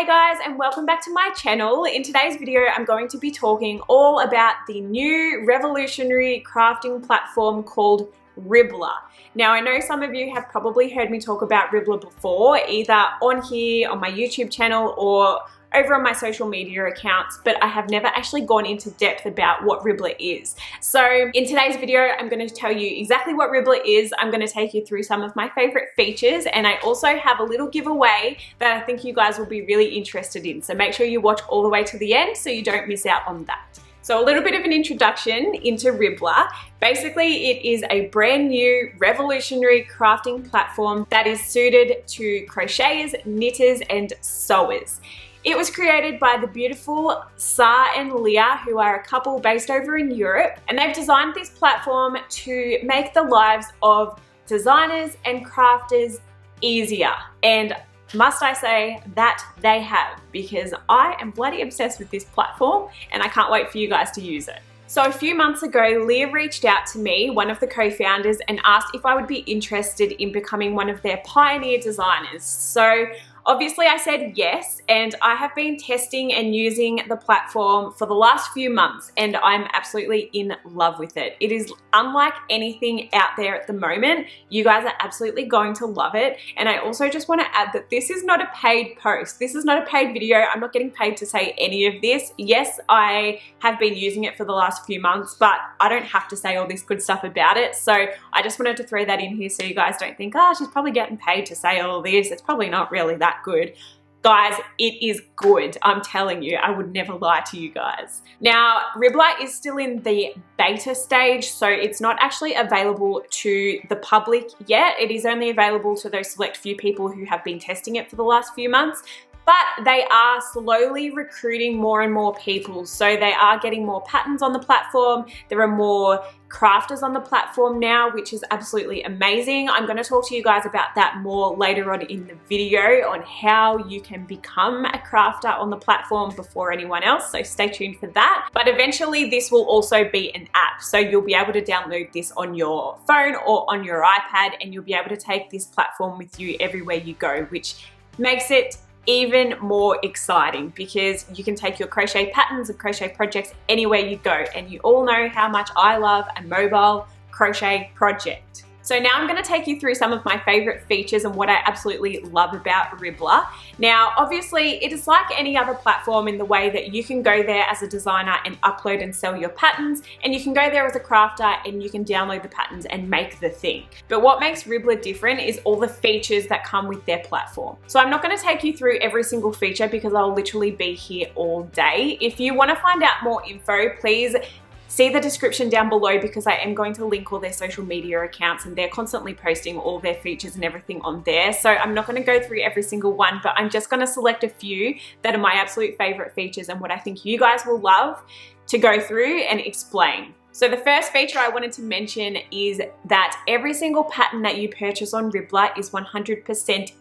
guys, and welcome back to my channel. In today's video I'm going to be talking all about the new revolutionary crafting platform called RIBBLR. Now I know some of you have probably heard me talk about RIBBLR before, either on here on my YouTube channel or over on my social media accounts, but I have never actually gone into depth about what RIBBLR is. So in today's video, I'm going to tell you exactly what RIBBLR is. I'm going to take you through some of my favorite features, and I also have a little giveaway that I think you guys will be really interested in. So make sure you watch all the way to the end so you don't miss out on that. So a little bit of an introduction into RIBBLR. Basically, it is a brand new revolutionary crafting platform that is suited to crocheters, knitters, and sewers. It was created by the beautiful Sa and Leah, who are a couple based over in Europe, and they've designed this platform to make the lives of designers and crafters easier. And must I say that they have, because I am bloody obsessed with this platform and I can't wait for you guys to use it. So a few months ago, Leah reached out to me, one of the co-founders, and asked if I would be interested in becoming one of their pioneer designers. So obviously I said yes, and I have been testing and using the platform for the last few months, and I'm absolutely in love with it. It is unlike anything out there at the moment. You guys are absolutely going to love it. And I also just want to add that this is not a paid post. This is not a paid video. I'm not getting paid to say any of this. Yes, I have been using it for the last few months, but I don't have to say all this good stuff about it. So I just wanted to throw that in here so you guys don't think, oh, she's probably getting paid to say all this. It's probably not really that good. Guys, it is good. I'm telling you, I would never lie to you guys. Now, RIBBLR is still in the beta stage, so it's not actually available to the public yet. It is only available to those select few people who have been testing it for the last few months. But they are slowly recruiting more and more people. So they are getting more patterns on the platform. There are more crafters on the platform now, which is absolutely amazing. I'm going to talk to you guys about that more later on in the video on how you can become a crafter on the platform before anyone else. So stay tuned for that. But eventually this will also be an app. So you'll be able to download this on your phone or on your iPad, and you'll be able to take this platform with you everywhere you go, which makes it even more exciting because you can take your crochet patterns and crochet projects anywhere you go, and you all know how much I love a mobile crochet project. So now I'm going to take you through some of my favorite features and what I absolutely love about RIBBLR. Now, obviously, it is like any other platform in the way that you can go there as a designer and upload and sell your patterns, and you can go there as a crafter and you can download the patterns and make the thing. But what makes RIBBLR different is all the features that come with their platform. So I'm not going to take you through every single feature because I'll literally be here all day. If you want to find out more info, please see the description down below because I am going to link all their social media accounts, and they're constantly posting all their features and everything on there. So I'm not going to go through every single one, but I'm just going to select a few that are my absolute favorite features and what I think you guys will love to go through and explain. So the first feature I wanted to mention is that every single pattern that you purchase on RIBBLR is 100%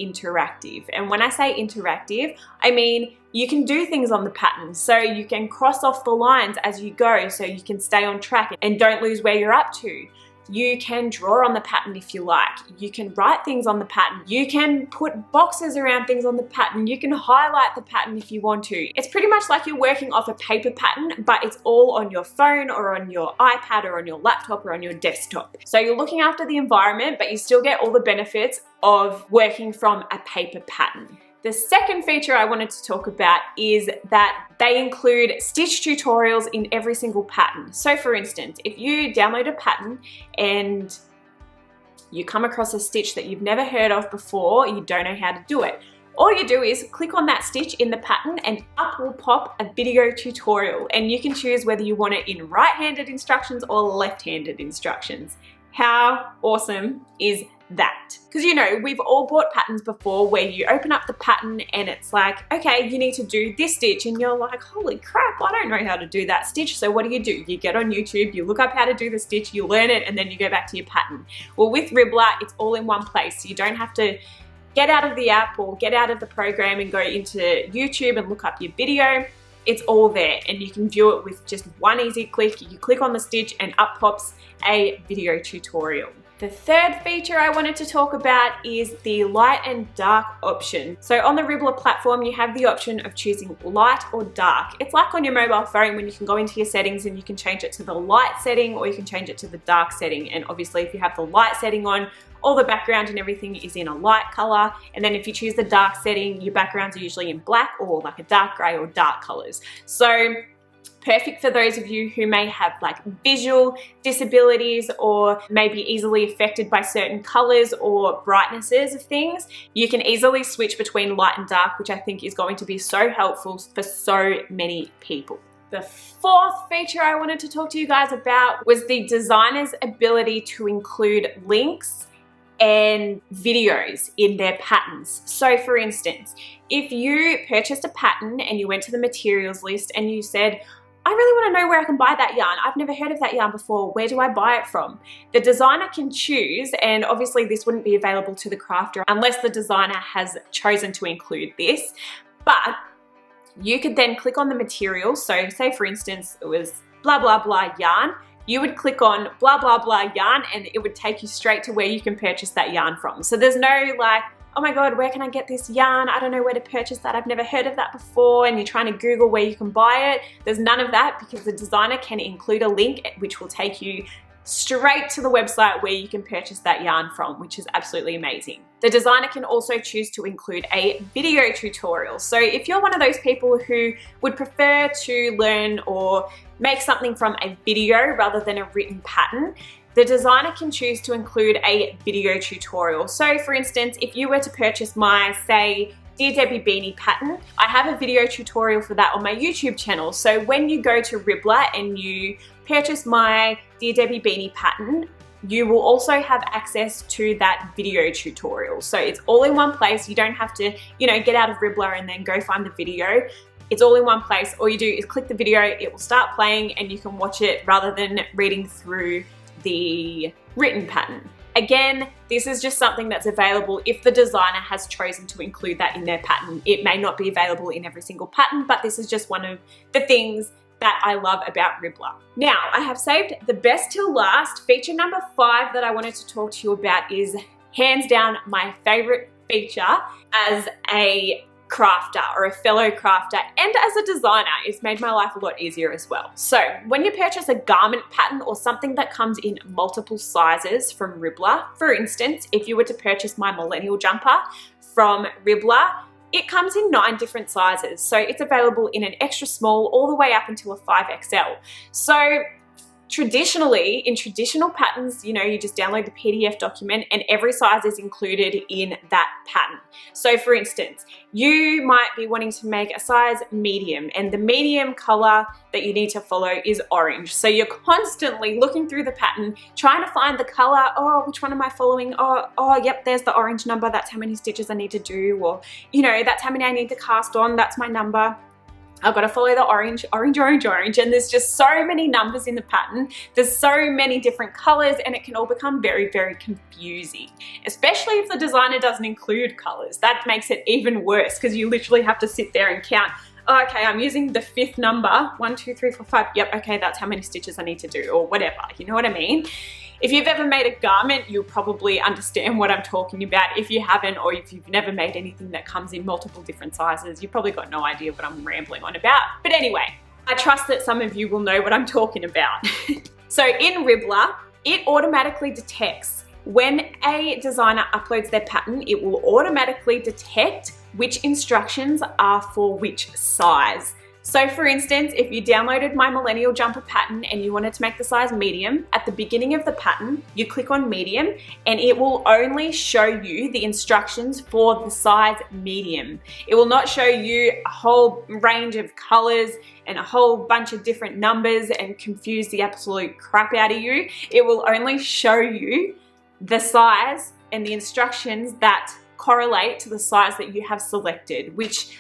interactive. And when I say interactive, I mean you can do things on the pattern. So you can cross off the lines as you go so you can stay on track and don't lose where you're up to. You can draw on the pattern if you like. You can write things on the pattern. You can put boxes around things on the pattern. You can highlight the pattern if you want to. It's pretty much like you're working off a paper pattern, but it's all on your phone or on your iPad or on your laptop or on your desktop. So you're looking after the environment, but you still get all the benefits of working from a paper pattern. The second feature I wanted to talk about is that they include stitch tutorials in every single pattern. So for instance, if you download a pattern and you come across a stitch that you've never heard of before, you don't know how to do it, all you do is click on that stitch in the pattern and up will pop a video tutorial, and you can choose whether you want it in right-handed instructions or left-handed instructions. How awesome is that? Because you know, we've all bought patterns before where you open up the pattern and it's like, okay, you need to do this stitch, and you're like, holy crap, I don't know how to do that stitch. So what do? You get on YouTube, you look up how to do the stitch, you learn it, and then you go back to your pattern. Well, with RIBBLR, it's all in one place. So you don't have to get out of the app or get out of the program and go into YouTube and look up your video. It's all there, and you can view it with just one easy click. You click on the stitch and up pops a video tutorial. The third feature I wanted to talk about is the light and dark option. So on the RIBBLR platform, you have the option of choosing light or dark. It's like on your mobile phone when you can go into your settings and you can change it to the light setting or you can change it to the dark setting. And obviously if you have the light setting on, all the background and everything is in a light color. And then if you choose the dark setting, your backgrounds are usually in black or like a dark gray or dark colors. So perfect for those of you who may have like visual disabilities or may be easily affected by certain colors or brightnesses of things. You can easily switch between light and dark, which I think is going to be so helpful for so many people. The fourth feature I wanted to talk to you guys about was the designer's ability to include links and videos in their patterns. So for instance, if you purchased a pattern and you went to the materials list and you said, I really want to know where I can buy that yarn. I've never heard of that yarn before. Where do I buy it from? The designer can choose, and obviously this wouldn't be available to the crafter unless the designer has chosen to include this, but you could then click on the material. So say for instance, it was blah, blah, blah yarn. You would click on blah, blah, blah yarn and it would take you straight to where you can purchase that yarn from. So there's no like, oh my God, where can I get this yarn? I don't know where to purchase that. I've never heard of that before. And you're trying to Google where you can buy it. There's none of that because the designer can include a link which will take you straight to the website where you can purchase that yarn from, which is absolutely amazing. The designer can also choose to include a video tutorial. So if you're one of those people who would prefer to learn or make something from a video rather than a written pattern, the designer can choose to include a video tutorial. So for instance, if you were to purchase my, say, Dear Debbie beanie pattern, I have a video tutorial for that on my YouTube channel. So when you go to RIBBLR and you purchase my Dear Debbie beanie pattern, you will also have access to that video tutorial. So it's all in one place. You don't have to, get out of RIBBLR and then go find the video. It's all in one place. All you do is click the video, it will start playing and you can watch it rather than reading through the written pattern. Again, this is just something that's available if the designer has chosen to include that in their pattern. It may not be available in every single pattern, but this is just one of the things that I love about RIBBLR. Now, I have saved the best till last. Feature number 5 that I wanted to talk to you about is hands down my favorite feature as a crafter or a fellow crafter and as a designer. It's made my life a lot easier as well. So when you purchase a garment pattern or something that comes in multiple sizes from RIBBLR, for instance, if you were to purchase my millennial jumper from RIBBLR, it comes in 9 different sizes. So it's available in an extra small all the way up until a 5XL. So traditionally, in traditional patterns, you just download the PDF document and every size is included in that pattern. So for instance, you might be wanting to make a size medium and the medium color that you need to follow is orange. So you're constantly looking through the pattern, trying to find the color. Oh, which one am I following? Oh, yep, there's the orange number. That's how many stitches I need to do. Or, that's how many I need to cast on. That's my number. I've got to follow the orange, orange, orange, orange, and there's just so many numbers in the pattern. There's so many different colors and it can all become very, very confusing, especially if the designer doesn't include colors. That makes it even worse because you literally have to sit there and count. Oh, okay, I'm using the 5th number, 1, 2, 3, 4, 5. Yep, okay, that's how many stitches I need to do or whatever, you know what I mean? If you've ever made a garment, you'll probably understand what I'm talking about. If you haven't, or if you've never made anything that comes in multiple different sizes, you've probably got no idea what I'm rambling on about. But anyway, I trust that some of you will know what I'm talking about. So in RIBBLR, it automatically detects when a designer uploads their pattern, it will automatically detect which instructions are for which size. So for instance, if you downloaded my millennial jumper pattern and you wanted to make the size medium, at the beginning of the pattern, you click on medium and it will only show you the instructions for the size medium. It will not show you a whole range of colors and a whole bunch of different numbers and confuse the absolute crap out of you. It will only show you the size and the instructions that correlate to the size that you have selected, which,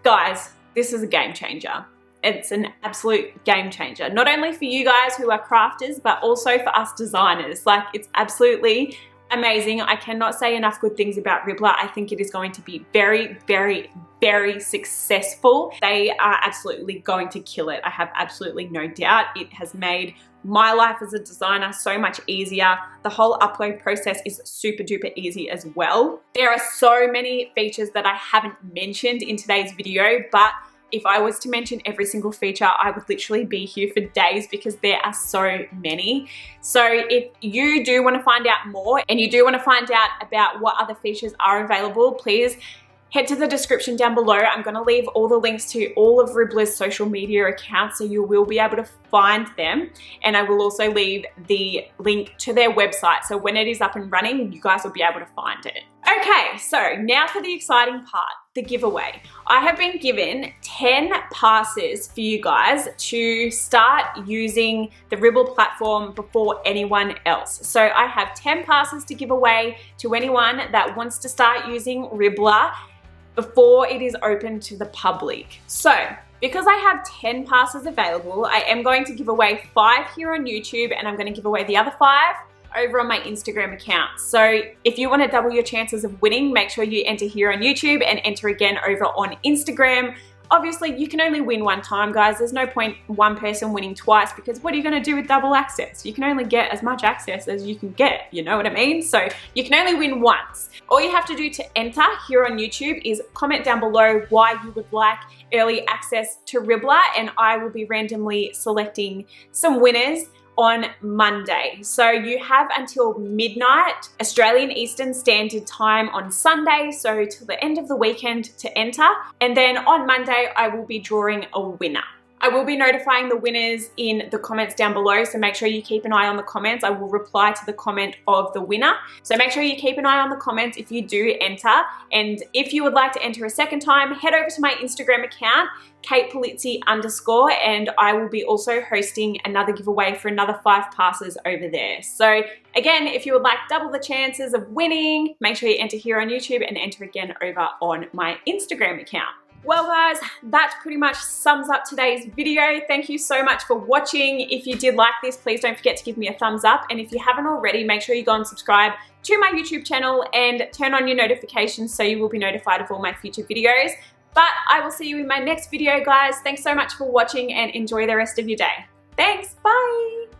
guys, this is a game changer. It's an absolute game changer. Not only for you guys who are crafters, but also for us designers. Like, it's absolutely amazing. I cannot say enough good things about RIBBLR. I think it is going to be very, very, very successful. They are absolutely going to kill it. I have absolutely no doubt. It has made my life as a designer so much easier. The whole upload process is super duper easy as well. There are so many features that I haven't mentioned in today's video, but if I was to mention every single feature, I would literally be here for days because there are so many. So if you do want to find out more and you do want to find out about what other features are available, please head to the description down below. I'm going to leave all the links to all of RIBBLR's social media accounts so you will be able to find them. And I will also leave the link to their website. So when it is up and running, you guys will be able to find it. Okay, so now for the exciting part, the giveaway. I have been given 10 passes for you guys to start using the RIBBLR platform before anyone else. So I have 10 passes to give away to anyone that wants to start using RIBBLR before it is open to the public. So because I have 10 passes available, I am going to give away 5 here on YouTube, and I'm going to give away the other 5 over on my Instagram account. So if you want to double your chances of winning, make sure you enter here on YouTube and enter again over on Instagram. Obviously, you can only win one time, guys. There's no point one person winning twice, because what are you going to do with double access? You can only get as much access as you can get, you know what I mean? So you can only win once. All you have to do to enter here on YouTube is comment down below why you would like early access to RIBBLR, and I will be randomly selecting some winners on Monday. So you have until midnight Australian Eastern Standard Time on Sunday, so till the end of the weekend to enter. And then on Monday, I will be drawing a winner. I will be notifying the winners in the comments down below, so make sure you keep an eye on the comments. I will reply to the comment of the winner. So make sure you keep an eye on the comments if you do enter. And if you would like to enter a second time, head over to my Instagram account, KatePolizzi_, and I will be also hosting another giveaway for another 5 passes over there. So again, if you would like double the chances of winning, make sure you enter here on YouTube and enter again over on my Instagram account. Well guys, that pretty much sums up today's video. Thank you so much for watching. If you did like this, please don't forget to give me a thumbs up. And if you haven't already, make sure you go and subscribe to my YouTube channel and turn on your notifications so you will be notified of all my future videos. But I will see you in my next video, guys. Thanks so much for watching and enjoy the rest of your day. Thanks, bye.